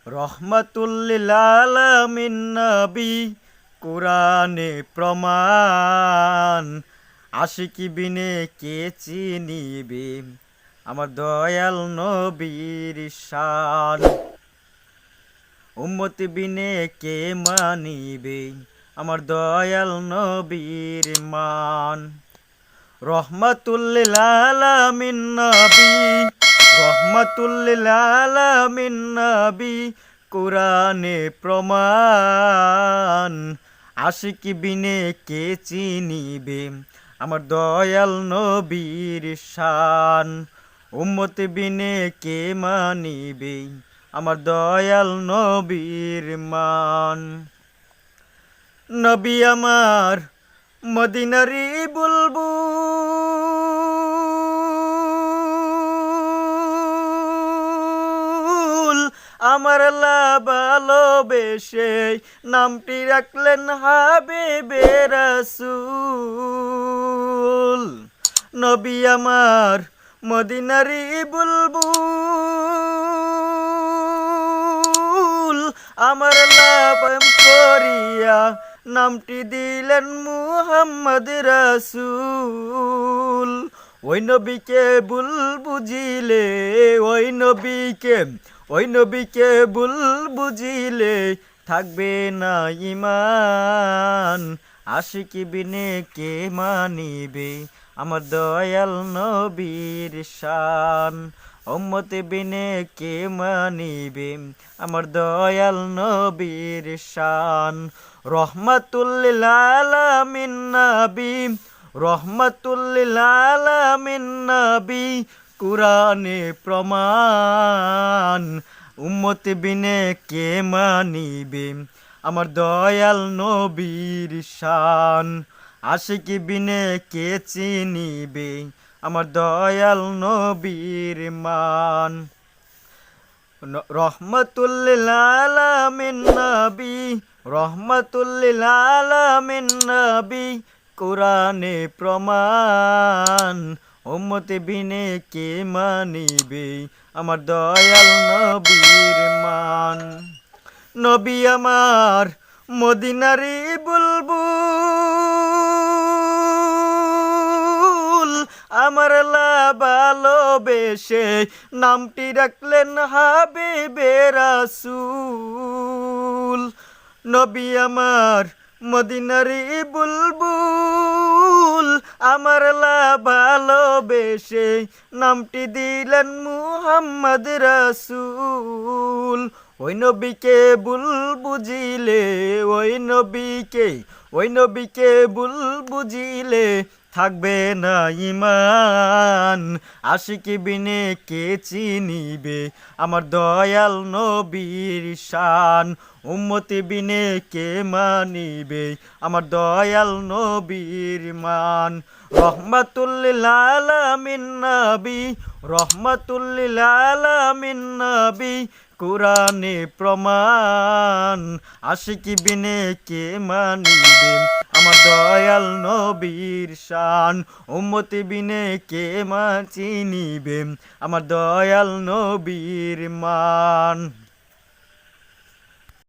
রহমাতুল লিল আলামিন নবী কুরআনে প্রমাণ। আশিকি বিনে কে চিনিবে আমার দয়াল নবীর শান। উম্মতি বিনে কে মানিবে আমার দয়াল নবীর মান। রহমাতুল লিল আলামিন নবী, রহমাতুল লিল আলামিন নবী কুরআনে প্রমাণ। আশিকি বিনে কে চিনিবে আমার দয়াল নবীর শান। উম্মতি বিনে কে মানিবে আমার দয়াল নবীর মান। নবী আমার মদিনারি বুলবুল, আমার ভালোবেসে নামটি রাখলেন হাবিবে রাসূল। নবী আমার মদিনারি বুলবুল, আমার লাভ করিয়া নামটি দিলেন মুহাম্মদ রাসূল। ওই নবীকে ভুল বুঝিলে, ওই নবীকে ভুল বুঝিলে থাকবে না ঈমান। আশিকি বিনে কে মানিবে আমার দয়াল নবীর শান। উম্মতি বিনে কে মানিবে আমার দয়াল নবীর শান। রহমাতুল লিল আলামিন নবী, রহমাতুল লিল আলামিন নবী কুরআনে প্রমাণ। উম্মতি বিনে কে মানিবে আমার দয়াল নবীর শান। আশিকি বিনে কে চিনিবে আমার দয়াল নবীর মান। রহমাতুল লিল আলামিন নবী, রহমাতুল লিল আলামিন নবী কুরআনে প্রমাণ। উম্মতি বিনে কে মানিবে আমার দয়াল নবীর মান। নবী আমার মদিনারি বুলবুল, আমার ভালোবেসে নামটি রাখলেন হাবিবে রাসূল। নবী আমার মদিনারি বুলবুল, আমার ভালোবেসে নামটি দিলেন মুহাম্মদ রাসূল। ওই নবীকে ভুল বুঝিলে, ওই নবীকে ভুল বুঝিলে থাকবে না ঈমান। আশিকি বিনে কে চিনিবে আমার দয়াল নবীর শান। উম্মতি বিনে কে মানিবে আমার দয়াল নবীর মান। রহমাতুল লিল আলামিন নবী, রহমাতুল লিল আলামিন নবী কুরআনে প্রমাণ। আশিকি বিনে কে মানিবে আমার দয়াল নবীর শান। উম্মতি বিনে কে চিনিবে আমার দয়াল নবীর মান।